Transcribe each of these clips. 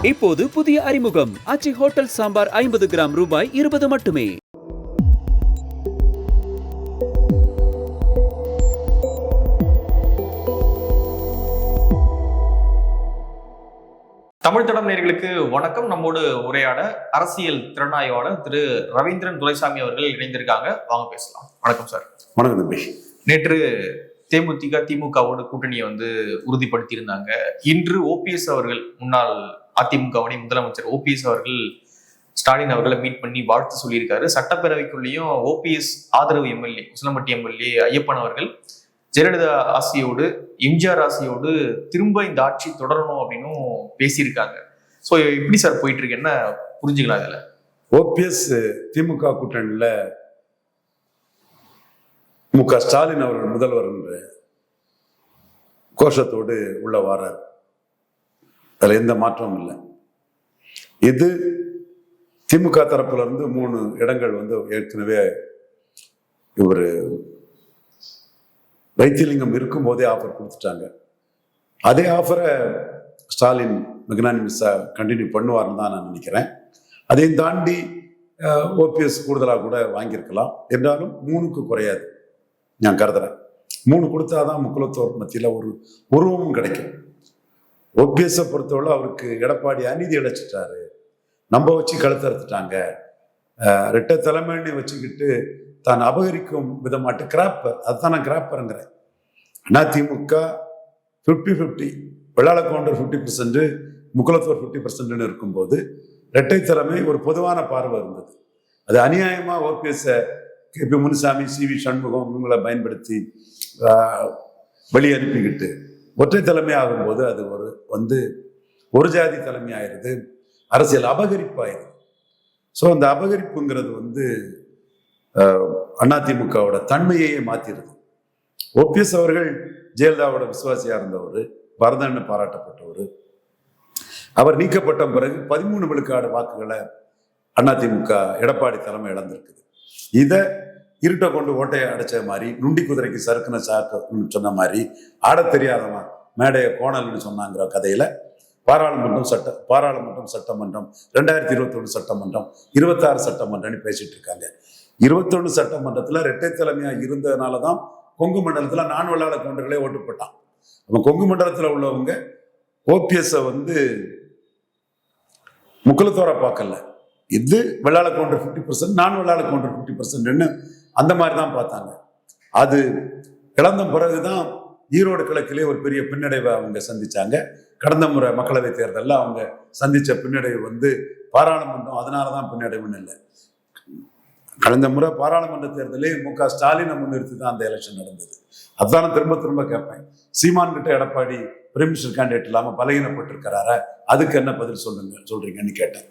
இப்போது புதிய அறிமுகம் ஆச்சி ஹோட்டல் சாம்பார் 50 கிராம் ரூபாய் 20 மட்டுமே. தமிழ் தடம் நேயர்களுக்கு வணக்கம். நம்மோடு உரையாட அரசியல் திறனாய்வாளர் திரு ரவீந்திரன் துரைசாமி அவர்கள் இணைந்திருக்காங்க. வாங்க பேசலாம். வணக்கம் சார். வணக்கம் தம்பி. நேற்று தேமுதிக திமுகவோட கூட்டணியை உறுதிப்படுத்தி இருந்தாங்க. இன்று ஓபிஎஸ் அவர்கள், முன்னாள் அதிமுகவுடைய முதலமைச்சர் ஓபிஎஸ் அவர்கள் ஸ்டாலின் அவர்களை மீட் பண்ணி வாழ்த்து சொல்லியிருக்காரு. சட்டப்பேரவைக்குள்ளேயும் ஓபிஎஸ் ஆதரவு எம்எல்ஏ, உசிலம்பட்டி எம்எல்ஏ ஐயப்பன் அவர்கள் ஜெயலலிதா ஆசியோடு, எம்ஜிஆர் ஆசியோடு திரும்ப இந்த ஆட்சி தொடரணும் அப்படின்னு பேசியிருக்காங்க. ஸோ எப்படி சார் போயிட்டு இருக்கு, என்ன புரிஞ்சுக்கலாம் இதுல? ஓபிஎஸ் திமுக கூட்டணியில முக ஸ்டாலின் அவர்கள் முதல்வர் என்ற கோஷத்தோடு உள்ள வாரார். அதுல எந்த மாற்றமும் இல்லை. இது திமுக தரப்புல இருந்து 3 இடங்கள் ஏற்கனவே இவர் வைத்தியலிங்கம் இருக்கும் போதே ஆஃபர் கொடுத்துட்டாங்க. அதே ஆஃபரை ஸ்டாலின் மெக்னானிமஸா கண்டினியூ பண்ணுவார்னு தான் நான் நினைக்கிறேன். அதையும் தாண்டி ஓபிஎஸ் கூடுதலாக கூட வாங்கியிருக்கலாம். என்றாலும் 3க்கு குறையாது நான் கருதுறேன். 3 கொடுத்தாதான் முக்குலத்தோர் மத்தியில் ஒரு உருவமும் கிடைக்கும். ஓபிஎஸ்ஸை பொறுத்தவரை அவருக்கு எடப்பாடி அநீதி இழைச்சிட்டாரு, நம்ம வச்சு கழுத்தறுத்துட்டாங்க, ரெட்டை தலைமைன்னு வச்சுக்கிட்டு தான் அபகரிக்கும் விதமாட்டு கிராப்பர். அதுதான் நான் கிராப்பருங்கிறேன். அதிமுக 50-50, வெள்ளாள கவுண்டர் 50%, முக்குலத்தோர் 50% இருக்கும்போது இரட்டை தலைமை ஒரு பொதுவான பார்வை இருந்தது. அது அநியாயமா ஓபிஎஸ்ஸை கே.பி. முனுசாமி, சி.வி. சண்முகம் இவங்களை பயன்படுத்தி வெளியே அனுப்பிக்கிட்டு ஒற்றை தலைமை ஆகும்போது அது ஒரு ஜாதி தலைமை ஆயிடுது, அரசியல் அபகரிப்பாயிருது. ஸோ அந்த அபகரிப்புங்கிறது அதிமுகவோட தன்மையே மாத்திருது. ஓபிஎஸ் அவர்கள் ஜெயலலிதாவோட விசுவாசியா இருந்தவர், பரதன்னு பாராட்டப்பட்டவர். அவர் நீக்கப்பட்ட பிறகு 13 விழுக்காடு வாக்குகளை அதிமுக எடப்பாடி தலைமை இழந்திருக்குது. இதை இருட்டை கொண்டு ஓட்டையை அடைச்ச மாதிரி, நுண்டி குதிரைக்கு சறுக்குன சாக்குன்னு சொன்ன மாதிரி, ஆட தெரியாதவன் மேடையை கோணல்னு சொன்னாங்கிற கதையில பாராளுமன்றம் சட்டமன்றம் 2021 சட்டமன்றம் 26 சட்டமன்றம்னு பேசிட்டு இருக்காங்க. 21 சட்டமன்றத்துல இரட்டை தலைமையா இருந்ததுனாலதான் கொங்கு மண்டலத்துல நான் வெள்ளாள கவுண்டர்களே ஓட்டு போட்டான். அப்ப கொங்கு மண்டலத்துல உள்ளவங்க ஓபிஎஸ் முக்குலத்தோரா பார்க்கல. இது வெள்ளாள கவுண்டர் 50%, நான் வெள்ளாள கவுண்டர் 50%ன்னு அந்த மாதிரி தான் பார்த்தாங்க. அது இழந்த பிறகுதான் ஈரோடு கிழக்கிலே ஒரு பெரிய பின்னடைவை அவங்க சந்திச்சாங்க. கடந்த முறை மக்களவை தேர்தலில் அவங்க சந்திச்ச பின்னடைவு பாராளுமன்றம், அதனாலதான் பின்னடைவுன்னு இல்லை. கடந்த முறை பாராளுமன்ற தேர்தலே முக ஸ்டாலினை முன்னிறுத்தி தான் அந்த எலெக்ஷன் நடந்தது. அதுதான் திரும்ப திரும்ப கேட்பேன். சீமான் கிட்ட எடப்பாடி பிரைம் மினிஸ்டர் கேண்டிடேட் இல்லாம பலகீனப்பட்டிருக்கிறாரா, அதுக்கு என்ன பதில் சொல்றீங்கன்னு கேட்டேன்.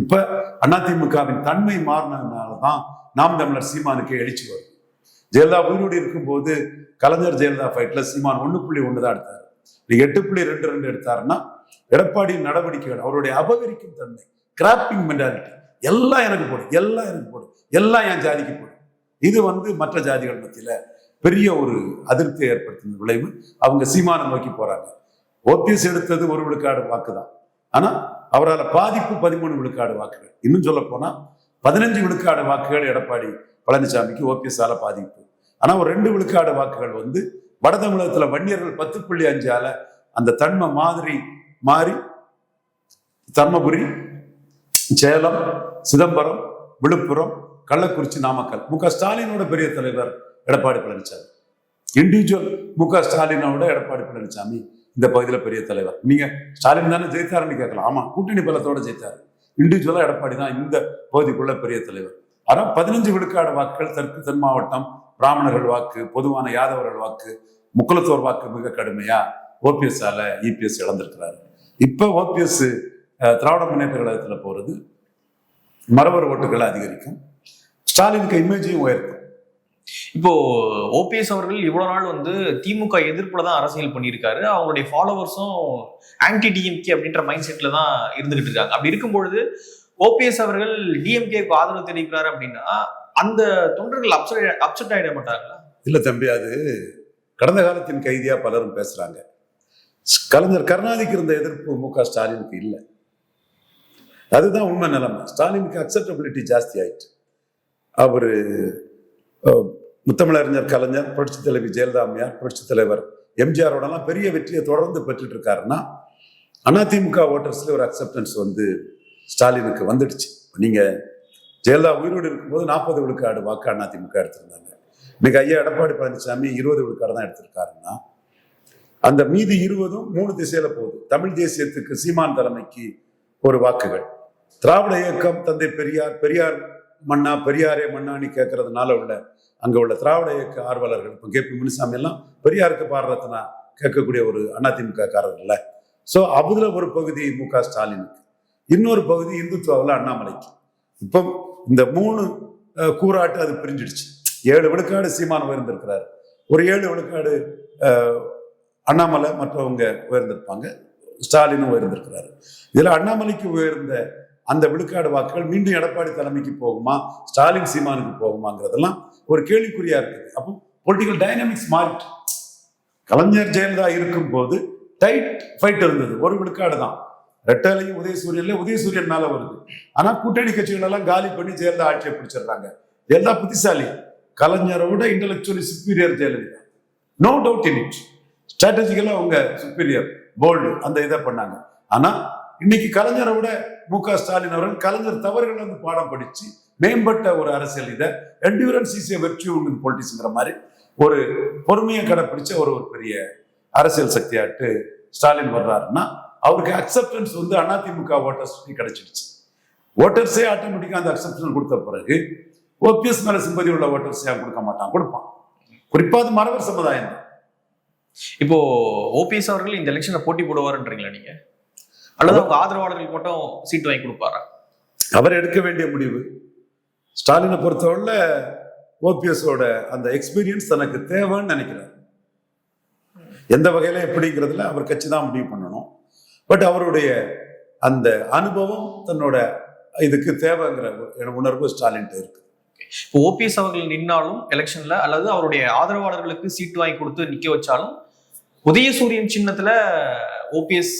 இப்ப அதிமுகவின் தன்மை மாறினதுனாலதான் நாம் தமிழர் சீமானுக்கு எழுச்சி வரும். ஜெயலலிதா உயிரோடு இருக்கும்போது கலைஞர் ஜெயலலிதா ஃபைட்ல சீமான் 1.1 தான் எடுத்தாரு. 8.22 எடுத்தாருன்னா எடப்பாடியின் நடவடிக்கைகள், அவருடைய அபகரிக்கும் தன்மை, கிராப்பிங் மென்டாலிட்டி, எல்லாம் எனக்கு போடும், எல்லாம் எனக்கு போடும், எல்லாம் என் ஜாதிக்கு போடும். இது மற்ற ஜாதிகள் மத்தியில பெரிய ஒரு அதிருப்தியை ஏற்படுத்தின விளைவு. அவங்க சீமானை நோக்கி போறாங்க. ஓபிஎஸ் எடுத்தது 1 விழுக்காடு வாக்கு தான். ஆனா அவரால் பாதிப்பு 13 விழுக்காடு வாக்குகள். இன்னும் சொல்ல போனா 15 விழுக்காடு வாக்குகள் எடப்பாடி பழனிசாமிக்கு ஓபிஎஸ் பாதிப்பு. ஆனா ஒரு 2 விழுக்காடு வாக்குகள் வட தமிழகத்துல வன்னியர்கள் 10.5 அந்த தன்மை மாதிரி மாறி தர்மபுரி, சேலம், சிதம்பரம், விழுப்புரம், கள்ளக்குறிச்சி, நாமக்கல் முக ஸ்டாலினோட பெரிய தலைவர் எடப்பாடி பழனிசாமி. இண்டிவிஜுவல் முக ஸ்டாலினோட எடப்பாடி பழனிசாமி இந்த பகுதியில் பெரிய தலைவர். நீங்க ஸ்டாலின் தானே ஜெயித்தாருன்னு கேட்கலாம். ஆமா, கூட்டணி பலத்தோட ஜெயித்தாரு. இண்டிவிஜுவலா எடப்பாடி தான் இந்த பகுதிக்குள்ள பெரிய தலைவர். ஆனா 15 விழுக்காடு வாக்குகள் தென் மாவட்டம், பிராமணர்கள் வாக்கு, பொதுவான யாதவர்கள் வாக்கு, முக்குலத்தோர் வாக்கு மிக கடுமையா ஓபிஎஸ் இபிஎஸ் இழந்திருக்கிறாரு. இப்ப ஓபிஎஸ் திராவிட முன்னேற்ற கழகத்துல போறது மரபர் ஓட்டுகளை அதிகரிக்கும், ஸ்டாலினுக்கு இமேஜையும் உயர்த்தும். இப்போ ஓபிஎஸ் அவர்கள் இவ்வளவு நாள் திமுக எதிர்ப்புல தான் அரசியல் பண்ணியிருக்காரு. அவங்களுடைய ஃபாலோவர்ஸும் ஆன்டி டிஎம்கே அப்படின்ற மைண்ட் செட்ல தான் இருந்துகிட்டு இருக்காங்க. அப்படி இருக்கும்பொழுது ஓபிஎஸ் அவர்கள் டிஎம்கேக்கு ஆதரவு தெரிவிக்கிறாரு அப்படின்னா அந்த தொண்டர்கள் அப்செட் ஆயிட மாட்டாங்களா? இல்ல தம்பி, அது கடந்த காலத்தின் கைதியா பலரும் பேசுறாங்க. கலைஞர் கருணாநிதிக்கு இருந்த எதிர்ப்பு மு க ஸ்டாலினுக்கு இல்லை. அதுதான் உண்மை நிலைமை. ஸ்டாலினுக்கு அக்செப்டபிலிட்டி ஜாஸ்தி ஆயிடுச்சு. அவரு முத்தமிழறிஞர் கலைஞர், புரட்சி தலைவி ஜெயலலிதா அம்மையார், புரட்சி தலைவர் எம்ஜிஆரோடலாம் பெரிய வெற்றியை தொடர்ந்து பெற்றுட்டு இருக்காருன்னா அதிமுக ஓட்டர்ஸ்ல ஒரு அக்செப்டன்ஸ் வந்து ஸ்டாலினுக்கு வந்துடுச்சு. நீங்க ஜெயலலிதா உயிரோடு இருக்கும்போது 40 விழுக்காடு வாக்கு அதிமுக எடுத்திருந்தாங்க. இன்னைக்கு ஐயா எடப்பாடி பழனிசாமி 20 விழுக்காடு தான் எடுத்திருக்காருன்னா அந்த மீதி 20ம் 3 திசையில போகுது. தமிழ் தேசியத்துக்கு சீமான் தலைமைக்கு ஒரு வாக்குகள், திராவிட இயக்கம் தந்தை பெரியார், பெரியார் மண்ணா பெரியாரே மண்ணான்னு கேட்கறதுனால அங்க உள்ள திராவிட இயக்க ஆர்வலர்கள், இப்போ KP முனுசாமி எல்லாம் பெரியாருக்கு பாரதத்தினா கேட்கக்கூடிய ஒரு அதிமுக காரர்கள். ஸோ அதுல ஒரு பகுதி MK ஸ்டாலினுக்கு, இன்னொரு பகுதி இந்துத்துவாவில் அண்ணாமலைக்கு. இப்போ இந்த 3 கூறாட்டு அது பிரிஞ்சிடுச்சு. 7 விழுக்காடு சீமான் உயர்ந்திருக்கிறாரு, ஒரு 7 விழுக்காடு அண்ணாமலை மற்றவங்க உயர்ந்திருப்பாங்க, ஸ்டாலினும் உயர்ந்திருக்கிறாரு. இதுல அண்ணாமலைக்கு உயர்ந்த அந்த விழுக்காடு வாக்குகள் மீண்டும் எடப்பாடி தலைமைக்கு போகுமா, ஸ்டாலின் சீமானுக்கு போகுமாங்கிறதெல்லாம் ஒரு கேள்விக்குறியா இருக்குது. அப்போ பொலிட்டிக்கல் டைனாமிக்ஸ் மாறிட்டு, கலைஞர் ஜெயலலிதா இருக்கும் போது டைட் ஃபைட் இருந்தது, ஒரு விழுக்காடு தான். ரெட்டலையும் உதயசூரியன் மேல வருது. ஆனா கூட்டணி கட்சிகள் எல்லாம் காலி பண்ணி ஜெயலலிதா ஆட்சியை பிடிச்சிடுறாங்க. ஜெயலலிதா புத்திசாலி, கலைஞரோட intellectually superior Jayalalithaa, no doubt in it. ஸ்ட்ராட்டஜிக்கலா அவங்க சுப்பீரியர், போல்டு, அந்த இதை பண்ணாங்க. ஆனா இன்னைக்கு கலைஞரை விட MK ஸ்டாலின் அவர்கள் கலைஞர் தவறுகள் வந்து பாடம் படிச்சு மேம்பட்ட ஒரு அரசியல், இதை என்டியூரன்ஸ் இஸ் எ வெர்ச்சு இன் பொலிட்டிக்ஸ்ங்கிற மாதிரி ஒரு பொறுமையை கடைப்பிடிச்ச ஒரு பெரிய அரசியல் சக்தியாட்டு ஸ்டாலின் வர்றாருன்னா அவருக்கு அக்செப்டன்ஸ் வந்து அதிமுக ஓட்டர்ஸ் கிடைச்சிடுச்சு. ஓட்டர்ஸே ஆட்டோமேட்டிக்கா அந்த அக்செப்டன்ஸ் கொடுத்த பிறகு OPS மேல சிம்பதி உள்ள ஓட்டர்ஸ் கொடுக்க மாட்டான், கொடுப்பான். குறிப்பா அது மறவர் சமுதாயம் தான். இப்போ OPS அவர்கள் இந்த எலெக்ஷன்ல போட்டி போடுவாருன்றீங்களா நீங்க, அல்லது அவங்க ஆதரவாளர்களுக்கு மட்டும் சீட் வாங்கி கொடுப்பாரா? அவர் எடுக்க வேண்டிய முடிவு. ஸ்டாலினை பொறுத்தவரை OPSோட அந்த எக்ஸ்பீரியன்ஸ் தனக்கு தேவைன்னு நினைக்கிறார். எந்த வகையில எப்படிங்கிறதுல அவர் கட்சி தான் முடிவு பண்ணணும். பட் அவருடைய அந்த அனுபவம் தன்னோட இதுக்கு தேவைங்கிற உணர்வு ஸ்டாலின் இருக்கு. இப்போ OPS அவர்கள் நின்னாலும் எலெக்ஷன்ல, அல்லது அவருடைய ஆதரவாளர்களுக்கு சீட் வாங்கி கொடுத்து நிக்க வச்சாலும், உதயசூரியன் சின்னத்துல OPS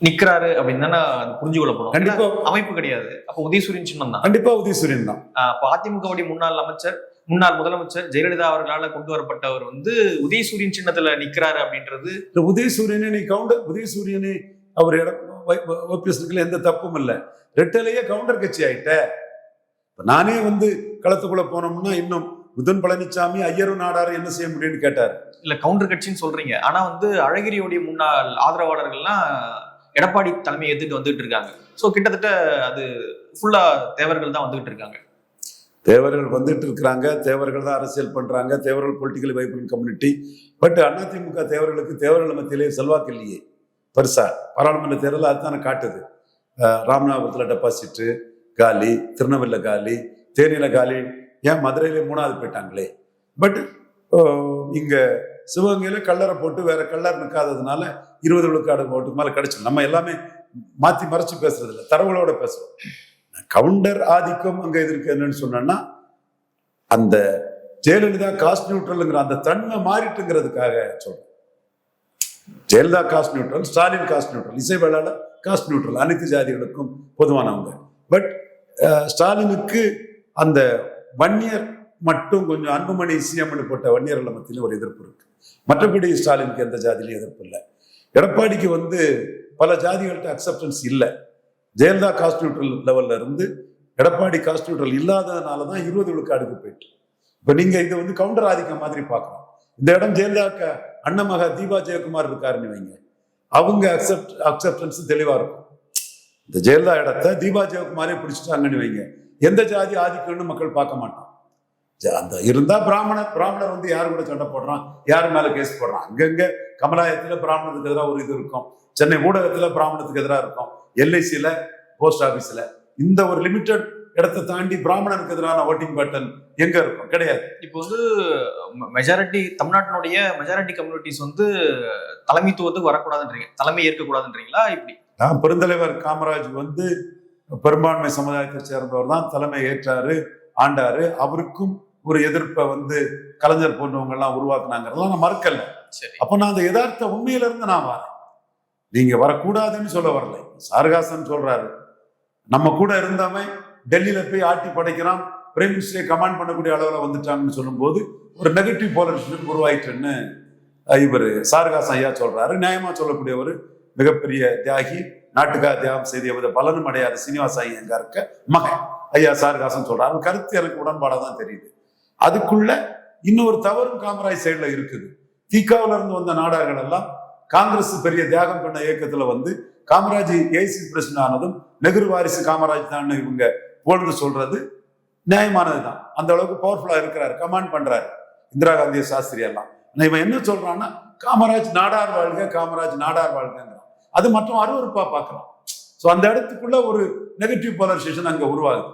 நிக்கிறாரு அப்படின்னு தானே புரிஞ்சு கொள்ளப்படும். கண்டிப்பா அமைப்பு கிடையாது. அப்ப உதயசூரியன் சின்னம் தான். கண்டிப்பா உதயசூரியன் தான். அப்ப அதிமுகவுடைய முன்னாள் முதலமைச்சர் ஜெயலலிதா அவர்களால கொண்டு வரப்பட்டவர் வந்து உதயசூரியன் சின்னத்துல நிக்கிறாரு அப்படின்றது. உதயசூரியனை அவர் OPS எந்த தப்பும் இல்லை. ரெட்டலையே கவுண்டர் கட்சி ஆயிட்ட. நானே வந்து களத்துக்குள்ள போனோம்னா இன்னும் புதன் பழனிசாமி ஐயரும் நாடாரு என்ன செய்ய முடியும்னு கேட்டாரு. இல்ல கவுண்டர் கட்சின்னு சொல்றீங்க, ஆனா வந்து அழகிரியோடைய முன்னாள் ஆதரவாளர்கள்லாம் எடப்பாடி தலைமையை எதிர்த்து வந்துட்டு இருக்காங்க. சோ கிட்டத்தட்ட அது ஃபுல்லா தேவர்கள் தான் வந்துகிட்டு இருக்காங்க. தேவர்கள் வந்துட்டு இருக்கிறாங்க, தேவர்கள் தான் அரசியல் பண்றாங்க, தேவர்கள் political vibrant community. But AIADMK தேவர்களுக்கு தேவர்கள் மத்தியிலே செல்வாக்கு இல்லையே பெருசா. பாராளுமன்ற தேர்தல் அதுதானே காட்டுது. ராமநாதபுரத்துல டெபாசிட்டு காலி, திருநெல்வேலியில காலி, தேனியில காலி, ஏன் மதுரையில 3வது போயிட்டாங்களே. பட் இங்க சிவகங்கையில கல்லறை போட்டு வேற கல்லர் நிற்காததுனால 20 விழுக்காடு ஓட்டுக்கு மேல கிடைச்சிடும். நம்ம எல்லாமே மாத்தி மறைச்சு பேசுறது இல்லை, தரவுகளோட பேசுறோம். கவுண்டர் ஆதிக்கம் அங்க எதிர்க்கு என்னன்னு சொன்னா, அந்த ஜெயலலிதா காஸ்ட் நியூட்ரல்ங்கிற அந்த தன்மை மாறிட்டுங்கிறதுக்காக சொல்றேன். Jayalalithaa cost neutral, Stalin cost neutral, இசை வேளாளர் காஸ்ட் நியூட்ரல், அனைத்து ஜாதிகளுக்கும் பொதுவானவங்க. பட் ஸ்டாலினுக்கு அந்த வன்னியர் மட்டும் கொஞ்சம் அன்புமணி சிஎம்னு போட்ட வன்னியர்கள் மத்தியிலும் ஒரு எதிர்ப்பு இருக்கு. மற்றபடி ஸ்டாலினுக்கு எந்த ஜாதியிலும் எதிர்ப்பு இல்லை. எடப்பாடிக்கு வந்து பல ஜாதிகள்கிட்ட அக்செப்டன்ஸ் இல்லை. ஜெயலலிதா காஸ்ட் நியூட்ரல் லெவல்ல இருந்து எடப்பாடி காஸ்ட் நியூட்ரல் இல்லாததுனாலதான் 20 விழுக்காடுக்கு போயிட்டு. இப்ப நீங்க இதை வந்து கவுண்டர் ஆதிக்கம் மாதிரி பார்க்கலாம். இந்த இடம் ஜெயலலிதா அண்ணமக தீபா ஜெயக்குமார் இருக்காருன்னு வைங்க, அவங்க அக்செப்டன்ஸ் தெளிவா இருக்கும். இந்த ஜெயலலிதா இடத்த தீபா ஜெயக்குமாரே பிடிச்சிட்டாங்கன்னு வைங்க, எந்த ஜாதி ஆதிக்கம்னு மக்கள் பார்க்க மாட்டான். அந்த இருந்தா பிராமணர் வந்து யாரு கூட சண்டை போடுறான், யாரு மேல கேஸ் போடுறான். அங்கங்க கமலாயத்துல பிராமணத்துக்கு எதிராக ஒரு இது இருக்கும், சென்னை ஊடகத்துல பிராமணத்துக்கு எதிராக இருக்கும், LICல போஸ்ட் ஆபீஸ்ல. இந்த ஒரு லிமிட்டட் இடத்தை தாண்டி பிராமணனுக்கு எதிரான ஓட்டிங் பேட்டர்ன் எங்க இருக்கும்? கிடையாது. இப்போ வந்து மெஜாரிட்டி தமிழ்நாட்டினுடைய மெஜாரிட்டி கம்யூனிட்டிஸ் வந்து தலைமைத்துவத்துக்கு வரக்கூடாதுன்றீங்க, தலைமை ஏற்கக்கூடாதுன்றீங்களா? இப்படி நான் பெருந்தலைவர் காமராஜ் வந்து பெரும்பான்மை சமுதாயத்தை சேர்ந்தவர் தான் தலைமை ஏற்றாரு, ஆண்டாரு. அவருக்கும் ஒரு எதிர்ப்பை வந்து கலைஞர் போன்றவங்க எல்லாம் உருவாக்குனாங்கிறதெல்லாம் நான் மறுக்கல. அப்ப நான் அந்த யதார்த்த உண்மையில இருந்து நான் வரேன். நீங்க வரக்கூடாதுன்னு சொல்ல வரல. சாரகாசன் சொல்றாரு, நம்ம கூட இருந்தவன் டெல்லியில போய் ஆட்டி படைக்கிறான், பிரைம் மினிஸ்டரை கமாண்ட் பண்ணக்கூடிய அளவில் வந்துட்டாங்கன்னு சொல்லும்போது ஒரு நெகட்டிவ் போலரைசேஷன் உருவாயிட்டுன்னு இவர் சாருகாசன் ஐயா சொல்றாரு. நியாயமா சொல்லக்கூடிய ஒரு மிகப்பெரிய தியாகி, நாட்டுக்காக தியாகம் செய்த பலனும் அடையாத சீனிவாச ஐயங்காருக்கு மகன் ஐயா சாருகாசன் சொல்றாரு. கருத்து எனக்கு உடன்பாடாக தான் தெரியுது. அதுக்குள்ள இன்னொரு தவறும் காமராஜ் சைடுல இருக்குது. தீகாவில இருந்து வந்த நாடார்கள் எல்லாம் காங்கிரஸ் பெரிய தியாகம் பண்ண இயக்கத்துல வந்து காமராஜ் ஏசி பிரசிடன்ட் ஆனதும் நெஹ்ரு வாரிசு காமராஜ் தான் இவங்க பொழுது சொல்றது நியாயமானதுதான். அந்த அளவுக்கு பவர்ஃபுல்லா இருக்கிறாரு, கமாண்ட் பண்றாரு இந்திரா காந்தி சாஸ்திரி எல்லாம். இவன் என்ன சொல்றான்னா காமராஜ் நாடார் வாழ்க, காமராஜ் நாடார் வாழ்கிறான். அது மட்டும் அருவருப்பா பார்க்கலாம். ஸோ அந்த இடத்துக்குள்ள ஒரு நெகட்டிவ் போலரைசேஷன் அங்க உருவாகுது.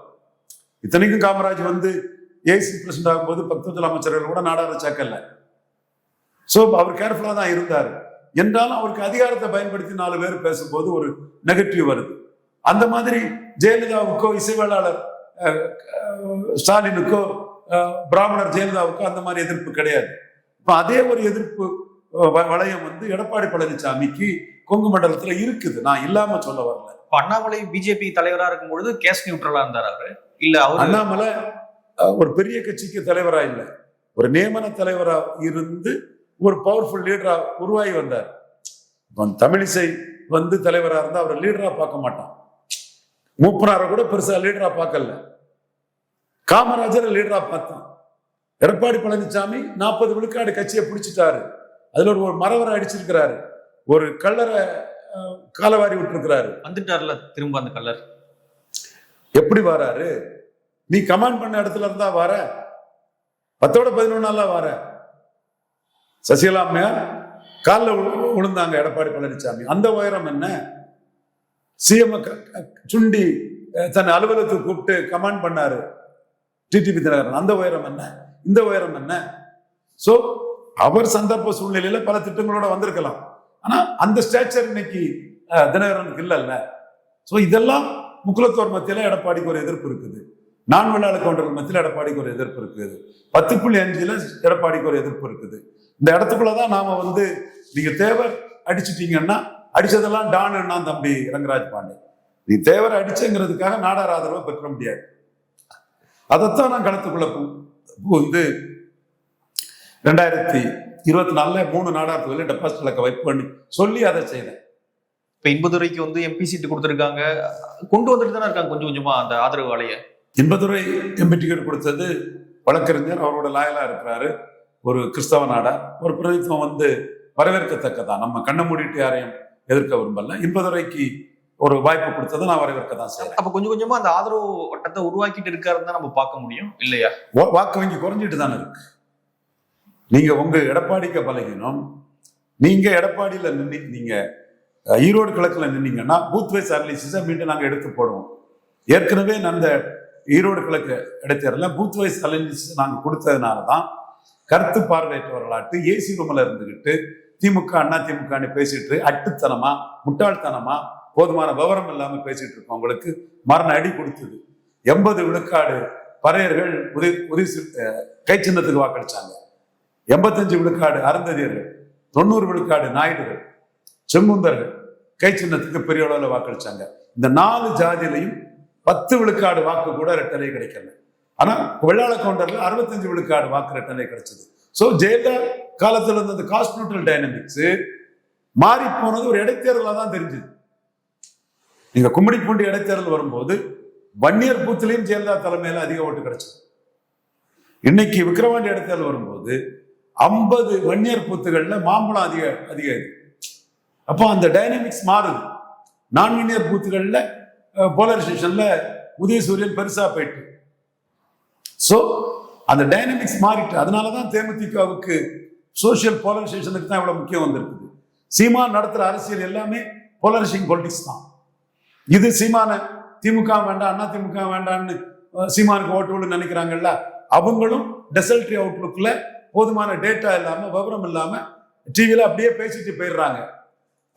இத்தனைக்கும் காமராஜ் வந்து ஏசி பிரசிடன்ட் ஆகும்போது 10 அமைச்சர்கள் கூட நாடார சேர்க்கல. ஸோ அவர் கேர்ஃபுல்லா தான் இருந்தாரு. என்றாலும் அவருக்கு அதிகாரத்தை பயன்படுத்தி 4 பேர் பேசும்போது ஒரு நெகட்டிவ் வருது. அந்த மாதிரி ஜெயலலிதாவுக்கோ இசைவேளாளர் ஸ்டாலினுக்கோ பிராமணர் ஜெயலலிதாவுக்கோ அந்த மாதிரி எதிர்ப்பு கிடையாது. இப்ப அதே ஒரு எதிர்ப்பு வளையம் வந்து எடப்பாடி பழனிசாமிக்கு கொங்கு மண்டலத்துல இருக்குது. நான் இல்லாம சொல்ல வரல. அண்ணாமலை பிஜேபி தலைவரா இருக்கும் பொழுது கேஸ் நியூட்ரலா இருந்தார் அவரு. இல்ல அவர் அண்ணாமலை ஒரு பெரிய கட்சிக்கு தலைவரா இல்லை, ஒரு நியமன தலைவரா இருந்து ஒரு பவர்ஃபுல் லீடரா உருவாகி வந்தார். தமிழிசை வந்து தலைவரா இருந்தா அவரை லீடரா பார்க்க மாட்டான். மூப்பனாரை கூட பெருசா லீடரா பார்க்கல. காமராஜரை லீடரா பார்த்தான். எடப்பாடி பழனிசாமி 40 விழுக்காடு கட்சியை பிடிச்சிட்டாரு. அதுல ஒரு மரவரை அடிச்சிருக்கிறாரு, ஒரு கல்லரை காலவாரி விட்டுருக்கிறாரு. வந்துட்டார்ல திரும்ப அந்த கல்லர். எப்படி வராரு? நீ கமாண்ட் பண்ண இடத்துல இருந்தா வர, 10-11 வர. சசிகலா அம்மையார் காலில் விழுந்தாங்க எடப்பாடி பழனிசாமி. அந்த உயரம் என்ன? சிஎம் சுண்டி தன் அலுவலகத்துக்கு கூப்பிட்டு கமாண்ட் பண்ணாரு டிடிவி தினகரன். அந்த உயரம் என்ன? இந்த உயரம் என்ன? சோ அவர் சந்தர்ப்ப சூழ்நிலையில பல திட்டங்களோட வந்திருக்கலாம். ஆனா அந்த ஸ்டேச்சர் இன்னைக்கு தினகரனுக்கு இல்லைல்ல. சோ இதெல்லாம் முக்குலத்தோர் மத்தியில எடப்பாடிக்கு ஒரு எதிர்ப்பு இருக்குது. நான் வெள்ளாள கவுண்டர்கள் மத்தியில எடப்பாடிக்கு ஒரு எதிர்ப்பு இருக்குது. 10.5 எடப்பாடிக்கு ஒரு எதிர்ப்பு இருக்குது. இந்த இடத்துக்குள்ளதான் நாம வந்து நீங்க தேவர் அடிச்சுட்டீங்கன்னா அடிச்சதெல்லாம் டான்னா தம்பி ரங்கராஜ் பாண்டே. நீ தேவரை அடிச்சுங்கிறதுக்காக நாடார் ஆதரவை பெற்ற முடியாது. அதைத்தான் நான் களத்துக்குள்ள வந்து 2024 3 நாடார் தொகுதியில் டெபாசிட் இலக்க வைப்பு பண்ணி சொல்லி அதை செய்தேன். இப்ப இன்பதுரைக்கு வந்து எம்பி சீட்டு கொடுத்துருக்காங்க, கொண்டு வந்துட்டு தானே இருக்காங்க கொஞ்சம் கொஞ்சமா அந்த ஆதரவு அலைய. இன்பதுரை எம்பி டிக்கெட் கொடுத்தது வழக்கறிஞர், அவரோட லாயலா இருக்கிறாரு, ஒரு கிறிஸ்தவ நாடார். ஒரு பிரதித்துவம் வந்து வரவேற்கத்தக்கதான். நம்ம கண்ணை மூடிட்டு யாரையும் எதிர்க்க விரும்பல. இன்பதுரைக்கு ஒரு வாய்ப்பு கொடுத்ததை நான் வரவேற்க தான் செய்யறேன். அப்ப கொஞ்சம் கொஞ்சமா அந்த ஆதரவு வட்டத்தை உருவாக்கிட்டு இருக்காருன்னு தான் நம்ம பார்க்க முடியும் இல்லையா? வாக்கு வங்கி குறைஞ்சிட்டு தானே இருக்கு. நீங்க உங்க எடப்பாடிக்கு பலகீனம். நீங்க எடப்பாடியில நீங்க ஈரோடு கிழக்குல நின்னீங்கன்னா பூத் வைஸ் அனாலிசிஸை மீண்டும் நாங்க எடுத்து போடுவோம். ஏற்கனவே அந்த ஈரோடு கிழக்கு இடைத்தேர்தல பூத் வைஸ் அனாலிசிஸ் நாங்க கொடுத்ததுனாலதான் கருத்து பார்வையற்றவர்களாட்டு ஏசி ரூம்ல இருந்துகிட்டு திமுக அண்ணா திமுக பேசிட்டு அட்டுத்தனமா முட்டாள்தனமா போதுமான விவரம் இல்லாம பேசிட்டு இருக்கவங்களுக்கு மரண அடி கொடுத்தது. 80 விழுக்காடு பறையர்கள் உதவி கை சின்னத்துக்கு வாக்களிச்சாங்க. 85 விழுக்காடு அருந்ததியர்கள், 90 விழுக்காடு நாயுடுகள், செங்குந்தர்கள் கை சின்னத்துக்கு பெரிய அளவில் வாக்களிச்சாங்க. இந்த 4 ஜாதியிலையும் 10 விழுக்காடு வாக்கு கூட ரெட்டலை கிடைக்கல. ஆனா வெள்ளாள கவுண்டர்ல 65 விழுக்காடு வாக்கு ரெட்டலை கிடைச்சது. சோ ஜெயலலிதா காலத்துல இருந்த அந்த காஸ்ட் நியூட்ரல் டைனமிக்ஸ் மாறி போனது ஒரு இடைத்தேர்தலா தான் தெரிஞ்சது. நீங்க கும்மிடிப்பூண்டி இடைத்தேர்தல் வரும்போது வன்னியர் பூத்திலையும் ஜெயலலிதா தலைமையில அதிக ஓட்டு கிடைச்சது. இன்னைக்கு விக்கிரவாண்டி இடைத்தேர்தல் வரும்போது 50 வன்னியர் பூத்துகள்ல மாம்பழம் அதிக. அப்போ அந்த டைனமிக்ஸ் மாறுது. நான் வன்னியர் பூத்துகள்ல போலரைசேஷன்ல உதயசூரியன் பெருசா போயிட்டு. சோ அந்த டைனமிக்ஸ் மாறிட்டு. அதனாலதான் தேமுதிகவுக்கு சோசியல் போலரைசேஷனுக்கு தான் இவ்வளவு முக்கியம் வந்திருக்குது. சீமான் நடத்துற அரசியல் எல்லாமே போலரைசிங் பொலிட்டிக்ஸ் தான். இது சீமான திமுக வேண்டாம் அண்ணா திமுக வேண்டாம்னு சீமானுக்கு ஓட்டு நினைக்கிறாங்கல்ல, அவங்களும் டெசல்ட்ரி அவுட்லுக்ல போதுமான டேட்டா இல்லாம விவரம் இல்லாம டிவியில அப்படியே பேசிட்டு போயிடுறாங்க.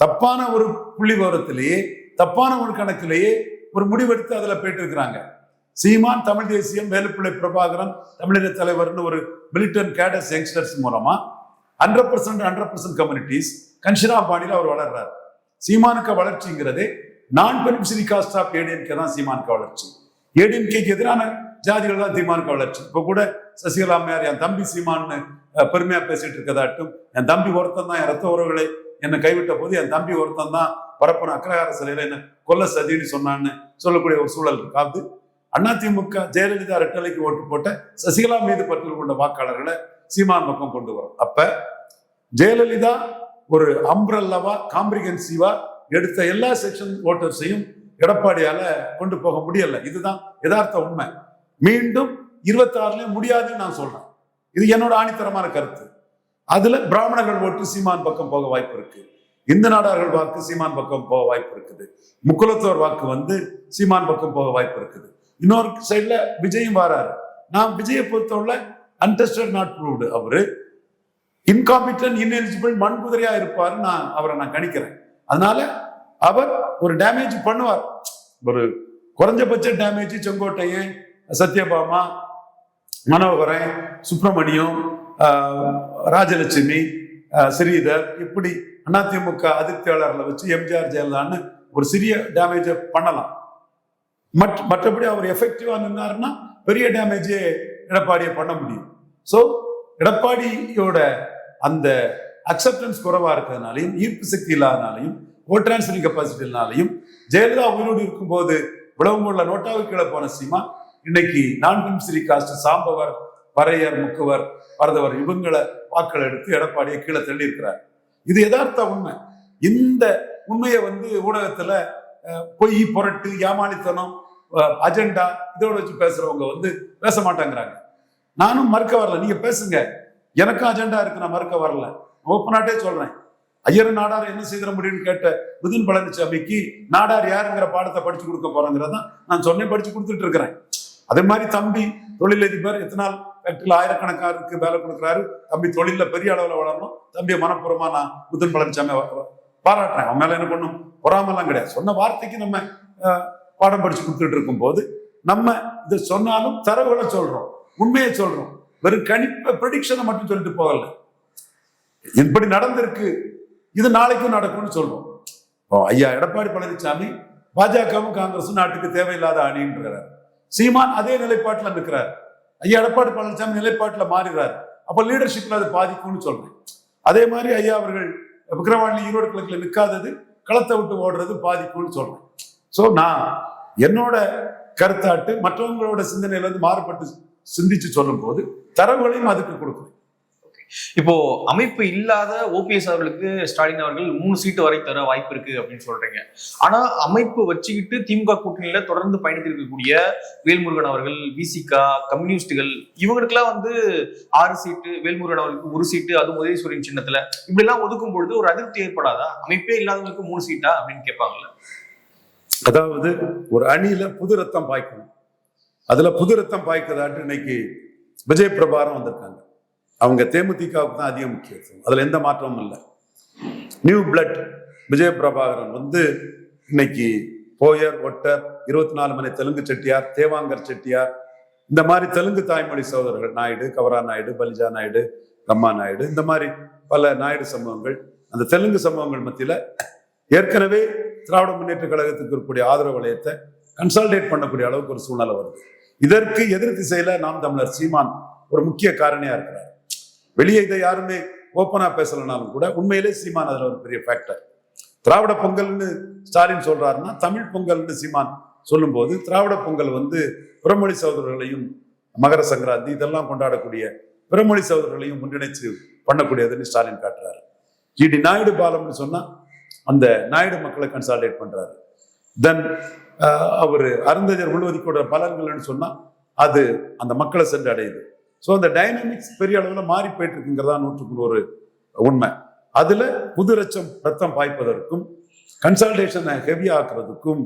தப்பான ஒரு புள்ளி விவரத்திலேயே தப்பான ஒரு கணக்கிலேயே ஒரு முடிவெடுத்து அதுல போயிட்டு இருக்கிறாங்க. சீமான் தமிழ் தேசியம், வேலுப்பிள்ளை பிரபாகரன் தமிழக தலைவர்னு ஒரு மிலிட்டன்ட் கேடர்ஸ் யங்ஸ்டர்ஸ் மூலமா 100% கம்யூனிட்டிஸ் கன்ஷிரா பாணியில அவர் வளர்றாரு. சீமானுக்கு வளர்ச்சிங்கிறதே நான் பெனிஃபிஷரி காஸ்ட் ஆஃப் ஏடிஎம்கே தான் சீமானுக்கு வளர்ச்சி. ஏடிஎம்கேக்கு எதிரான ஜாதிகள் தான் சீமானுக்கு வளர்ச்சி. இப்போ கூட சசிகலா அம்மையார் என் தம்பி சீமான்னு பெருமையா பேசிட்டு இருக்கதாட்டும், என் தம்பி ஒருத்தன் தான் என் ரத்த உறவுகளை என்னை கைவிட்ட போது என் தம்பி ஒருத்தன் தான் பரப்பன அக்ரஹார சிலையில என்ன கொல்ல சதின்னு சொன்னான்னு சொல்லக்கூடிய ஒரு சூழல் இருக்காது. அதிமுக ஜெயலலிதா ரெட்டலைக்கு ஓட்டு போட்ட சசிகலா மீது பற்றில் கொண்ட வாக்காளர்களை சீமான் பக்கம் கொண்டு வரும். அப்ப ஜெயலலிதா ஒரு அம்ப்ரல்லாவா காம்ப்ரிஹென்சிவா எடுத்த எல்லா செக்ஷன் ஓட்டர்ஸையும் எடப்பாடியால கொண்டு போக முடியல. இதுதான் யதார்த்த உண்மை. மீண்டும் 26 முடியாதுன்னு நான் சொல்றேன். இது என்னோட ஆணித்தரமான கருத்து. அதுல பிராமணர்கள் ஓட்டு சீமான் பக்கம் போக வாய்ப்பு இருக்கு. இந்து நாடார்கள் வாக்கு சீமான் பக்கம் போக வாய்ப்பு இருக்குது. முக்குலத்தோர் வாக்கு வந்து சீமான் பக்கம் போக வாய்ப்பு இருக்குது. இன்னொரு சைட்ல விஜயும் வராரு. நான் விஜயை பொறுத்தவரை அன்டெஸ்டட் நாட் ப்ரூவ்டு, அவரு இன்காம்பிட்டன்ட் இன்எலிஜிபிள் மண்குதிரையா இருப்பாரு. அவரை நான் கணிக்கிறேன். அதனால அவர் ஒரு டேமேஜ் பண்ணுவார். ஒரு குறைஞ்சபட்ச டேமேஜ் செங்கோட்டையன், சத்யபாமா, மனோகரன், சுப்பிரமணியம், ராஜலட்சுமி, ஸ்ரீதர், இப்படி அதிமுக அதிர்ச்சியாளர்களை வச்சு எம்ஜிஆர் ஜெயலலிதான்னு ஒரு சிறிய டேமேஜை பண்ணலாம். மற்றபடி அவர் எஃபெக்டிவா நின்னாருன்னா பெரிய டேமேஜே எடப்பாடியை பண்ண முடியும். ஸோ எடப்பாடியோட அந்த அக்செப்டன்ஸ் குறைவா இருக்கிறதுனாலையும், ஈர்ப்பு சக்தி இல்லாதனாலையும், ஓட் டிரான்ஸ்ஃபரிங் கெப்பாசிட்டினாலையும், ஜெயலலிதா உயிரோடு இருக்கும்போது விளவுமுள்ள நோட்டாவுக்கு கீழே போன சீமா இன்னைக்கு நான் பெனிஃபிஷரி காஸ்ட் சாம்பவர், பறையர், முக்குவர், பரதவர் இவங்களை வாக்கள் எடுத்து எடப்பாடியை கீழே தள்ளி இருக்கிறார். இது யதார்த்த உண்மை. இந்த உண்மையை வந்து ஊடகத்துல பொய், புரட்டு, ஏமாளித்தனம், அஜெண்டா இதோட வச்சு பேசுறவங்க வந்து பேச மாட்டேங்கிறாங்க. நானும் மறுக்க வரல, நீங்க பேசுங்க, எனக்கும் அஜெண்டா இருக்கு, நான் மறுக்க வரல. ஓப்பனாட்டே சொல்றேன். ஐயர் நாடார் என்ன செய்திட முடியும்னு கேட்ட மிதுன் பழனிசாமிக்கு நாடார் யாருங்கிற பாடத்தை படிச்சு கொடுக்க போறோங்கிறதான் நான் சொன்னேன், படிச்சு கொடுத்துட்டு இருக்கிறேன். அதே மாதிரி தம்பி தொழிலதிபர், எத்தனால் ஃபேக்டரியில் ஆயிரக்கணக்காருக்கு வேலை கொடுக்குறாரு. தம்பி தொழில பெரிய அளவில் வளரணும். தம்பியை மனப்பூர்வமா நான் மிதுன் பழனிசாமி பாராட்டுறேன். அவன் மேல என்ன பண்ணும் பொறாமலாம் கிடையாது. சொன்ன வார்த்தைக்கு நம்ம பாடம் படிச்சு கொடுத்துட்டு இருக்கும் போது நம்ம இதை சொன்னாலும் தரவுகளை சொல்றோம், உண்மையை சொல்றோம். வெறும் கணிப்ப ப்ரெடிக்ஷனை மட்டும் சொல்லிட்டு போகல. இப்படி நடந்திருக்கு, இது நாளைக்கும் நடக்கும்னு சொல்றோம். ஐயா எடப்பாடி பழனிசாமி பாஜகவும் காங்கிரஸும் நாட்டுக்கு தேவையில்லாத அணின்றார். சீமான் அதே நிலைப்பாட்டில் நிற்கிறார். ஐயா எடப்பாடி பழனிசாமி நிலைப்பாட்டில் மாறுகிறார். அப்ப லீடர்ஷிப்ல அது பாதிக்கும்னு சொல்றேன். அதே மாதிரி ஐயா அவர்கள் விக்கிரவாண்டி ஈரோடு கிழக்குல நிற்காதது, களத்தை விட்டு ஓடுறது பாதிக்கும்னு சொல்றேன். ஸோ நான் என்னோட கருத்தாட்டு மற்றவங்களோட சிந்தனையில இருந்து மாறுபட்டு சிந்திச்சு சொல்லும் போது தரவுகளையும் அதுக்கு கொடுக்குறேன். இப்போ அமைப்பு இல்லாத ஓபிஎஸ் அவர்களுக்கு ஸ்டாலின் அவர்கள் 3 சீட்டு வரை தர வாய்ப்பு இருக்கு அப்படின்னு சொல்றீங்க. ஆனா அமைப்பு வச்சுக்கிட்டு திமுக கூட்டணியில தொடர்ந்து பயணித்திருக்கக்கூடிய வேல்முருகன் அவர்கள், விசிகா, கம்யூனிஸ்டுகள் இவங்களுக்கெல்லாம் வந்து 6 சீட்டு, வேல்முருகன் அவர்களுக்கு 1 சீட்டு, அது உதயசூரியன் சின்னத்துல இப்படி எல்லாம் ஒதுக்கும் பொழுது ஒரு அதிருப்தி ஏற்படாதா? அமைப்பே இல்லாதவங்களுக்கு 3 சீட்டா அப்படின்னு கேட்பாங்கல்ல. அதாவது ஒரு அணியில புது ரத்தம் பாய்க்கணும். அதுல புது ரத்தம் பாய்க்கதாட்டு இன்னைக்கு விஜய் பிரபாரம் வந்திருக்காங்க. அவங்க தேமுதிகவுக்கு தான் அதிக முக்கியத்துவம். அதுல எந்த மாற்றமும் இல்லை. நியூ பிளட் விஜய பிரபாகரன் வந்து இன்னைக்கு போயர், ஒட்டர், 24 மணி தெலுங்கு செட்டியார், தேவாங்கர் செட்டியார், இந்த மாதிரி தெலுங்கு தாய்மொழி சகோதரர்கள், நாயுடு, கவரா நாயுடு, பலிஜா நாயுடு, ரம்மா நாயுடு, இந்த மாதிரி பல நாயுடு சமூகங்கள், அந்த தெலுங்கு சமூகங்கள் மத்தியில ஏற்கனவே திராவிட முன்னேற்ற கழகத்துக்கு இருக்கக்கூடிய ஆதரவு வளையத்தை கன்சால்டேட் பண்ணக்கூடிய அளவுக்கு ஒரு சூழ்நிலை வருது. இதற்கு எதிர் திசையில நாம் தமிழர் சீமான் ஒரு முக்கிய காரணியா இருக்கிறார். வெளியே இதை யாருமே ஓப்பனா பேசலனாலும் கூட உண்மையிலே சீமான் அதுல ஒரு பெரிய ஃபேக்டர். திராவிட பொங்கல்னு ஸ்டாலின் சொல்றாருன்னா தமிழ் பொங்கல்னு சீமான் சொல்லும் போது திராவிட பொங்கல் வந்து பிறமொழி சகோதரர்களையும், மகர சங்கராந்தி இதெல்லாம் கொண்டாடக்கூடிய பிறமொழி சகோதரர்களையும் ஒன்றிணைச்சு பண்ணக்கூடியதுன்னு ஸ்டாலின் காட்டுறாரு. ஜிடி நாயுடு பாலம்னு சொன்னா அந்த நாயுடு மக்களை கன்சால்டேட் பண்றாரு. தென் அவர் அருந்ததியர் உள்ஒதுக்கீடு பலன்கள்னு சொன்னா அது அந்த மக்களை சென்று அடையுது. ஸோ அந்த டைனமிக்ஸ் பெரிய அளவில் மாறி போயிட்டு இருக்குங்கிறதா 100% உண்மை. அதுல புது ரத்தம் பாய்ப்பதற்கும் கன்சல்டேஷனை ஹெவி ஆக்குறதுக்கும்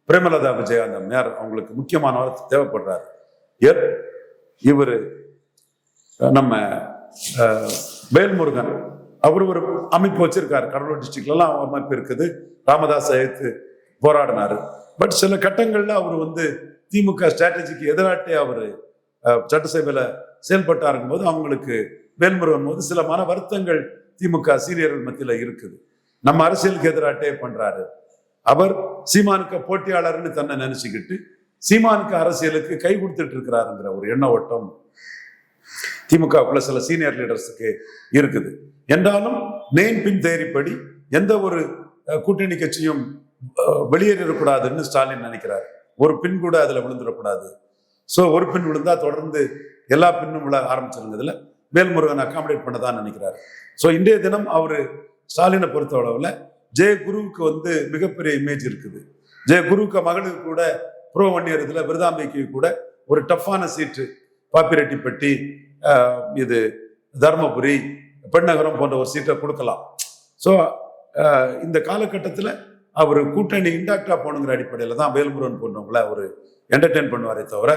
பிரேமலதா விஜயகாந்தம் யார் அவங்களுக்கு முக்கியமானவர் தேவைப்படுறாரு. இவர் நம்ம வேல்முருகன் அவர் ஒரு அமைப்பு வச்சிருக்காரு. கடலூர் டிஸ்ட்ரிக்ட்லாம் அமைப்பு இருக்குது. ராமதாஸ் எடுத்து போராடினாரு. பட் சில கட்டங்கள்ல அவர் வந்து திமுக ஸ்ட்ராட்டஜிக்கு எதிராட்டே அவர் சட்டசபையில செயல்பட்டாருக்கும் போது அவங்களுக்கு வேல்முருகன் போது சில மன வருத்தங்கள் திமுக சீனியர்கள் மத்தியில இருக்குது. நம்ம அரசியலுக்கு எதிராட்டே பண்றாரு அவர் சீமானுக்கு போட்டியாளர்னு தன்னை நினைச்சுக்கிட்டு சீமானுக்கு அரசியலுக்கு கை கொடுத்துட்டு இருக்கிறாருங்கிற ஒரு எண்ண ஓட்டம் திமுகவுக்குள்ள சில சீனியர் லீடர்ஸுக்கு இருக்குது. என்றாலும் நேன் பின் தேரிப்படி எந்த ஒரு கூட்டணி கட்சியும் வெளியேறக்கூடாதுன்னு ஸ்டாலின் நினைக்கிறார். ஒரு பின் கூட அதுல விழுந்துடக்கூடாது. ஸோ ஒரு பின் விழுந்தா தொடர்ந்து எல்லா பின்னும் விழ ஆரம்பிச்சிருந்ததுல வேல்முருகன் அகாமடேட் பண்ணதான் நினைக்கிறார். ஸோ இன்றைய தினம் அவரு ஸ்டாலினை பொறுத்த அளவுல ஜெயகுருவுக்கு வந்து மிகப்பெரிய இமேஜ் இருக்குது. ஜெயகுருவுக்கு மகளுக்கு கூட ப்ரோ வன்னியர்ல விருதாம்பிக்கு கூட ஒரு டஃப்பான சீட்டு பாப்பிரெட்டிப்பட்டி, இது தர்மபுரி, பெண்ணகரம் போன்ற ஒரு சீட்டை கொடுக்கலாம். ஸோ இந்த காலகட்டத்தில் அவர் கூட்டணி இன்டாக்டா போகணுங்கிற அடிப்படையில் தான் வேல்முருகன் போன்றவங்கள ஒரு என்டர்டெயின் பண்ணுவாரே தவிர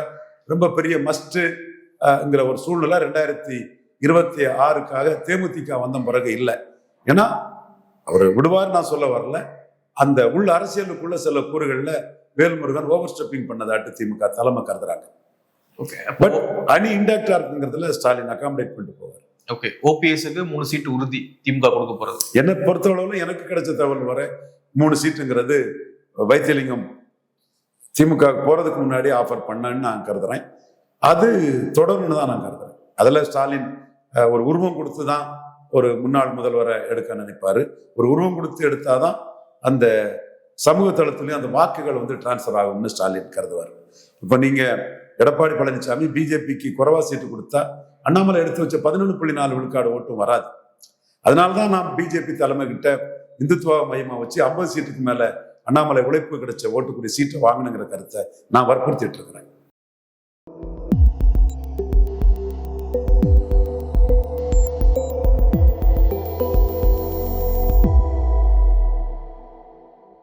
ரொம்ப பெரிய மஸ்ட்ங்கிற ஒரு சூழ்நிலை 2026க்காக தேமுதிக வந்த பிறகு இல்லை. ஏன்னா அவர் விடுவார் நான் சொல்ல வரல, அந்த உள்ள அரசியலுக்குள்ள சில கூறுகள்ல வேல்முருகன் ஓவர் ஸ்டெப்பிங் பண்ணதாட்டு திமுக தலைமை கருதுறாங்க. பட் அணி இன்டாக்டா இருக்குங்கிறதுல ஸ்டாலின் அகாமடேட் பண்ணிட்டு போவார். ஓகே, ஓபிஎஸ்க்கு 3 சீட்டு உறுதி திமுக கொடுக்க போறது. என்னை பொறுத்தளவுல எனக்கு கிடைச்ச தகவல் வர 3 சீட்டுங்கிறது வைத்தியலிங்கம் திமுக போறதுக்கு முன்னாடி ஆஃபர் பண்ணன்னு நான் கருதுறேன். அது தொடர்ந்து தான் நான் கருதுறேன். அதுல ஸ்டாலின் ஒரு உருவம் கொடுத்து தான் ஒரு முன்னாள் முதல்வரை எடுக்க நினைப்பாரு. ஒரு உருவம் கொடுத்து எடுத்தாதான் அந்த சமூக தளத்திலையும் அந்த வாக்குகள் வந்து டிரான்ஸ்பர் ஆகும்னு ஸ்டாலின் கருதுவார். இப்ப நீங்க எடப்பாடி பழனிசாமி பிஜேபிக்கு குறைவா சீட்டு கொடுத்தா அண்ணாமலை எடுத்து வச்ச 11.4 விழுக்காடு ஓட்டும் வராது. அதனாலதான் நான் பிஜேபி தலைமை கிட்ட இந்துத்துவ மையமா வச்சு 50 சீட்டுக்கு மேல அண்ணாமலை உழைப்பு கிடைச்ச ஓட்டுக்குரிய சீட்டை வாங்கணுங்கிற கருத்தை நான் வற்புறுத்திட்டு இருக்கிறேன்.